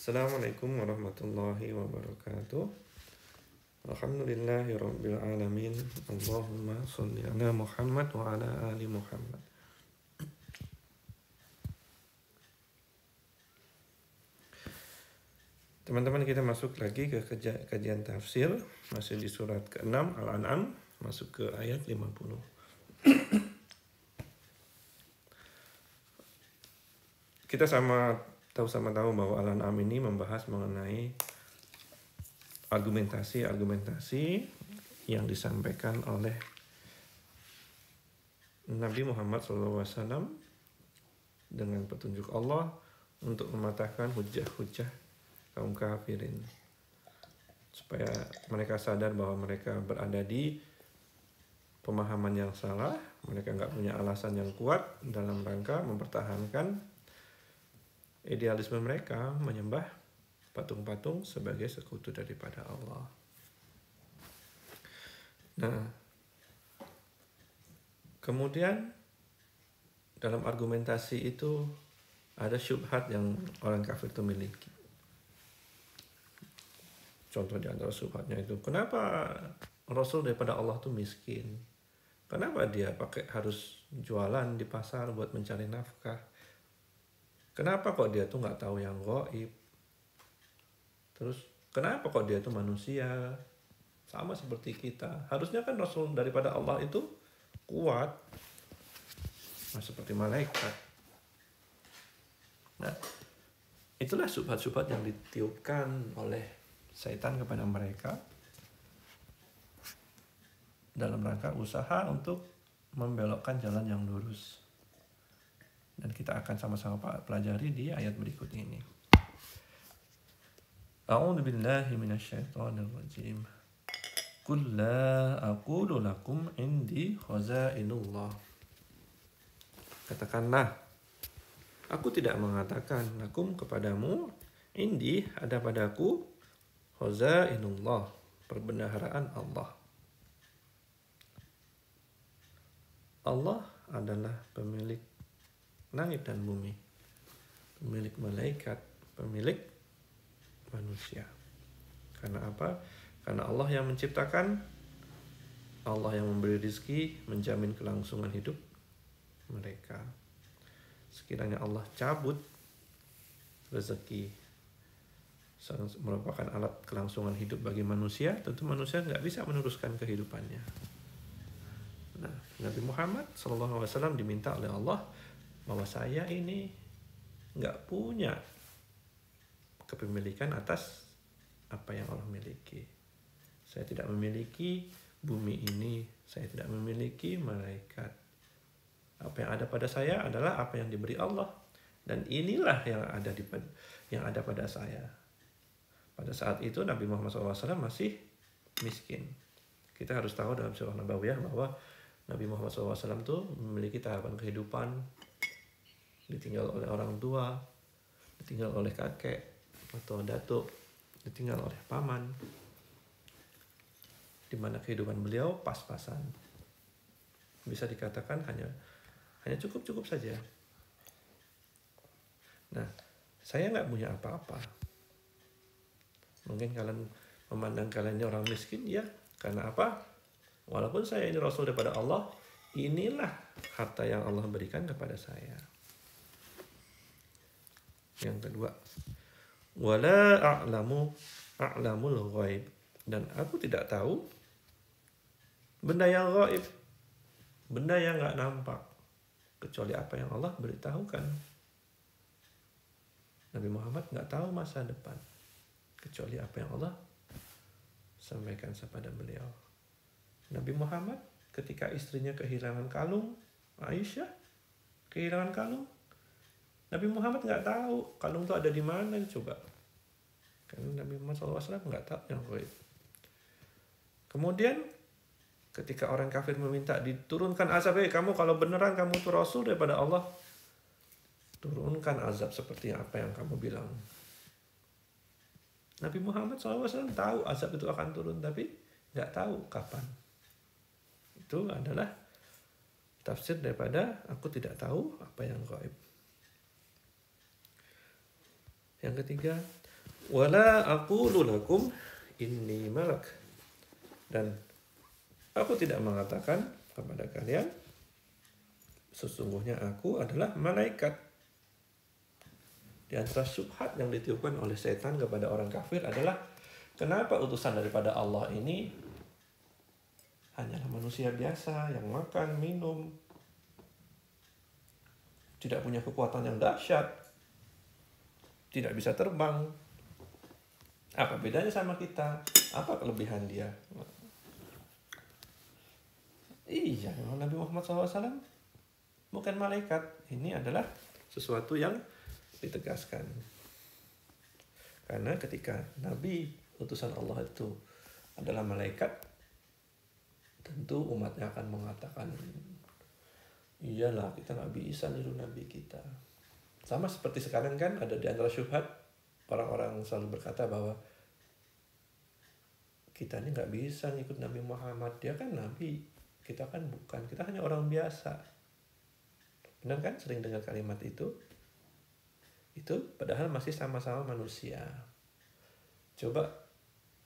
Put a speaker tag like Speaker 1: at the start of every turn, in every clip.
Speaker 1: Assalamualaikum warahmatullahi wabarakatuh. Alhamdulillahirabbil alamin. Allahumma sholli ala Muhammad wa ala ali Muhammad. Teman-teman, kita masuk lagi ke kajian tafsir, masih di surat ke-6 Al-An'am, masuk ke ayat 50. Kita sama-tahu bahwa Al-An'am ini membahas mengenai argumentasi yang disampaikan oleh Nabi Muhammad SAW dengan petunjuk Allah untuk mematahkan hujah-hujah kaum kafirin, supaya mereka sadar bahwa mereka berada di pemahaman yang salah. Mereka nggak punya alasan yang kuat dalam rangka mempertahankan idealisme mereka menyembah patung-patung sebagai sekutu daripada Allah. Nah, kemudian dalam argumentasi itu ada syubhat yang orang kafir itu miliki. Contoh di antara syubhatnya itu, kenapa Rasul daripada Allah itu miskin? Kenapa dia harus jualan di pasar buat mencari nafkah? Kenapa kok dia tuh nggak tahu yang gaib? Terus kenapa kok dia tuh manusia sama seperti kita? Harusnya kan Rasul daripada Allah itu kuat, seperti malaikat. Nah, itulah syubhat-syubhat yang ditiupkan oleh Syaitan kepada mereka dalam rangka usaha untuk membelokkan jalan yang lurus. Dan kita akan sama-sama pelajari di ayat berikut ini. A'udzu billahi minasyaitonir rajim. Qul la aqulu lakum indi khazainullah. Katakanlah, aku tidak mengatakan lakum kepadamu, indi ada padaku, khazainullah, perbendaharaan Allah. Allah adalah pemilik langit dan bumi, pemilik malaikat, pemilik manusia. Karena apa? Karena Allah yang menciptakan, Allah yang memberi rezeki, menjamin kelangsungan hidup mereka. Sekiranya Allah cabut rezeki, merupakan alat kelangsungan hidup bagi manusia, tentu manusia nggak bisa meneruskan kehidupannya. Nah, Nabi Muhammad SAW diminta oleh Allah bahwa saya ini nggak punya kepemilikan atas apa yang Allah miliki. Saya tidak memiliki bumi ini, saya tidak memiliki malaikat. Apa yang ada pada saya adalah apa yang diberi Allah, dan inilah yang ada pada saya. Pada saat itu Nabi Muhammad SAW masih miskin. Kita harus tahu dalam surah Nabawiyah bahwa Nabi Muhammad SAW itu memiliki tahapan kehidupan, ditinggal oleh orang tua, ditinggal oleh kakek atau datuk, ditinggal oleh paman, di mana kehidupan beliau pas-pasan. Bisa dikatakan hanya cukup saja. Nah, saya nggak punya apa-apa. Mungkin kalian memandang kalian ini orang miskin, ya. Karena apa? Walaupun saya ini Rasul daripada Allah, inilah harta yang Allah berikan kepada saya. Yang kedua, wala a'lamul ghaib, dan aku tidak tahu benda yang gaib, benda yang nggak nampak, kecuali apa yang Allah beritahukan. Nabi Muhammad nggak tahu masa depan, kecuali apa yang Allah sampaikan kepada beliau. Nabi Muhammad ketika istrinya kehilangan kalung, Aisyah kehilangan kalung, Nabi Muhammad nggak tahu kalung itu ada di mana coba. Karena Nabi Muhammad SAW nggak tahu yang gaib. Kemudian ketika orang kafir meminta diturunkan azab, kamu kalau beneran kamu itu Rasul daripada Allah, turunkan azab seperti apa yang kamu bilang. Nabi Muhammad SAW tahu azab itu akan turun, tapi nggak tahu kapan. Itu adalah tafsir daripada aku tidak tahu apa yang gaib. Yang ketiga, Wala aqulu lakum inni malak. Dan aku tidak mengatakan kepada kalian sesungguhnya aku adalah malaikat. Di antara syubhat yang ditiupkan oleh setan kepada orang kafir adalah kenapa utusan daripada Allah ini hanyalah manusia biasa yang makan, minum, tidak punya kekuatan yang dahsyat, tidak bisa terbang. Apa bedanya sama kita? Apa kelebihan dia? Iya, Nabi Muhammad SAW bukan malaikat. Ini adalah sesuatu yang ditegaskan. Karena ketika Nabi utusan Allah itu adalah malaikat, tentu umatnya akan mengatakan, iyalah kita nggak bisa niru Nabi kita. Sama seperti sekarang kan ada di antara syubhat, orang-orang selalu berkata bahwa kita ini nggak bisa ngikut Nabi Muhammad. Dia kan Nabi, kita kan bukan. Kita hanya orang biasa. Benar kan? Sering dengar kalimat itu. Itu padahal masih sama-sama manusia. Coba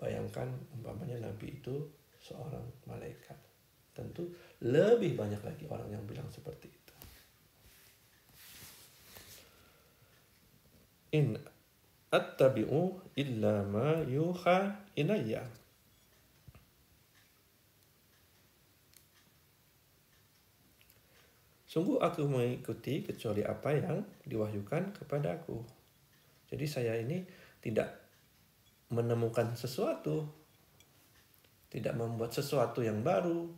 Speaker 1: bayangkan umpamanya Nabi itu seorang malaikat. Tentu lebih banyak lagi orang yang bilang seperti itu. In attabi'u illa ma yuha ilayya. Sungguh aku mengikuti kecuali apa yang diwahyukan kepadaku. Jadi saya ini tidak menemukan sesuatu, tidak membuat sesuatu yang baru,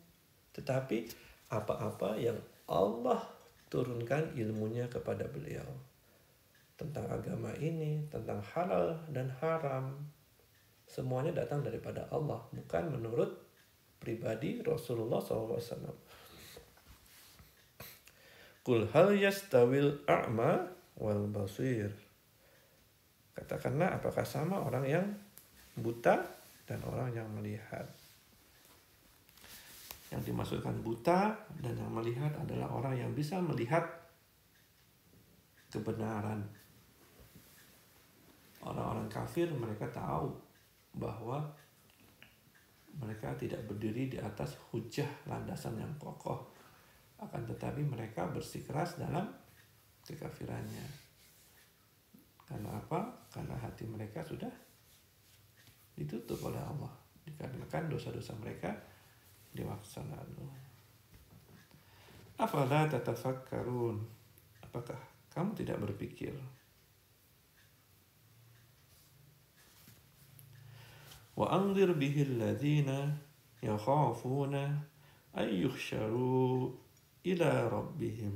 Speaker 1: tetapi apa-apa yang Allah turunkan ilmunya kepada beliau. Tentang agama ini, tentang halal dan haram. Semuanya datang daripada Allah, bukan menurut pribadi Rasulullah SAW. Qul hal yastawil a'ma wal basir. Katakanlah apakah sama orang yang buta dan orang yang melihat. Yang dimaksudkan buta dan yang melihat adalah orang yang bisa melihat kebenaran. Orang-orang kafir mereka tahu bahwa mereka tidak berdiri di atas hujah landasan yang kokoh. Akan tetapi mereka bersikeras dalam kekafirannya. Karena apa? Karena hati mereka sudah ditutup oleh Allah. Dikarenakan dosa-dosa mereka di masa lalu. Afala tatafakkarun? Apakah kamu tidak berpikir? Wa anzir bihil ladzina yakhafuna ay yuhsyaru ila rabbihim.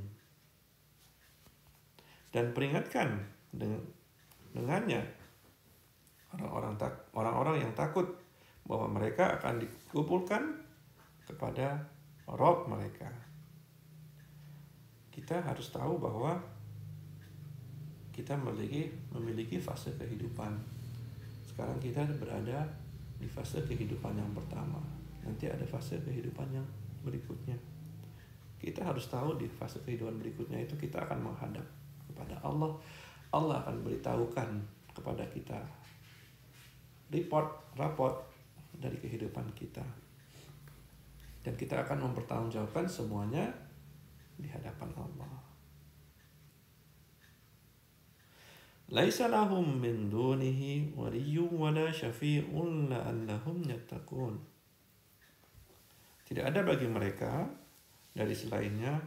Speaker 1: Dan peringatkan dengannya orang-orang yang takut bahwa mereka akan dikumpulkan kepada Rabb mereka. Kita harus tahu bahwa kita memiliki fase kehidupan. Sekarang kita berada di fase kehidupan yang pertama. Nanti ada fase kehidupan yang berikutnya. Kita harus tahu di fase kehidupan berikutnya itu kita akan menghadap kepada Allah. Allah akan beritahukan kepada kita raport dari kehidupan kita. Dan kita akan mempertanggungjawabkan semuanya di hadapan Allah. Laisa lahum min dunihi waliyyun wala syafi'un la'allahum yattaqun. Tidak ada bagi mereka dari selainnya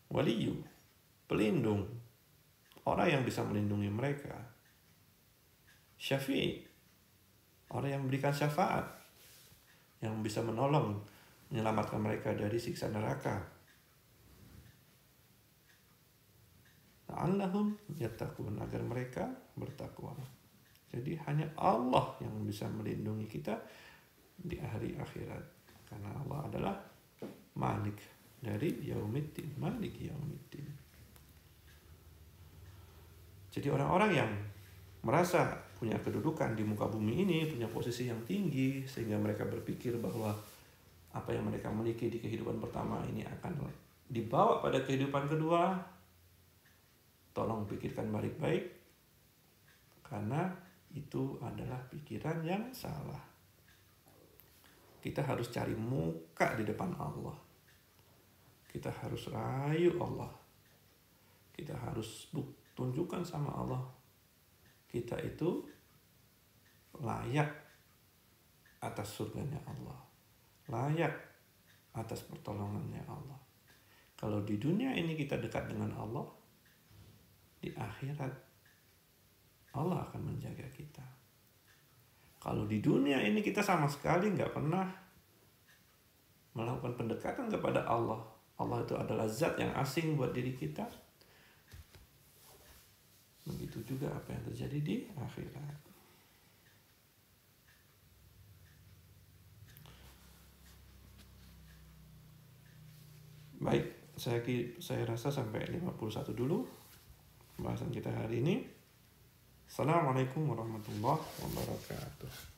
Speaker 1: waliyu, pelindung, orang yang bisa melindungi mereka. Syafi'i, orang yang memberikan syafaat, yang bisa menolong, menyelamatkan mereka dari siksa neraka. La'allahum yattaqun, agar mereka bertakwa. Jadi hanya Allah yang bisa melindungi kita di hari akhirat. Karena Allah adalah Malik dari Yaumiddin, Malik Yaumiddin. Jadi orang-orang yang merasa punya kedudukan di muka bumi ini, punya posisi yang tinggi, sehingga mereka berpikir bahwa apa yang mereka miliki di kehidupan pertama ini akan dibawa pada kehidupan kedua, tolong pikirkan baik-baik, karena itu adalah pikiran yang salah. Kita harus cari muka di depan Allah. Kita harus rayu Allah. Kita harus tunjukkan sama Allah. Kita itu layak atas surganya Allah. Layak atas pertolongannya Allah. Kalau di dunia ini kita dekat dengan Allah, di akhirat Allah akan menjaga kita. Kalau di dunia ini kita sama sekali nggak pernah melakukan pendekatan kepada Allah, Allah itu adalah zat yang asing buat diri kita, begitu juga apa yang terjadi di akhirat. Baik, saya rasa sampai 51 dulu pembahasan kita hari ini. Assalamualaikum warahmatullahi wabarakatuh.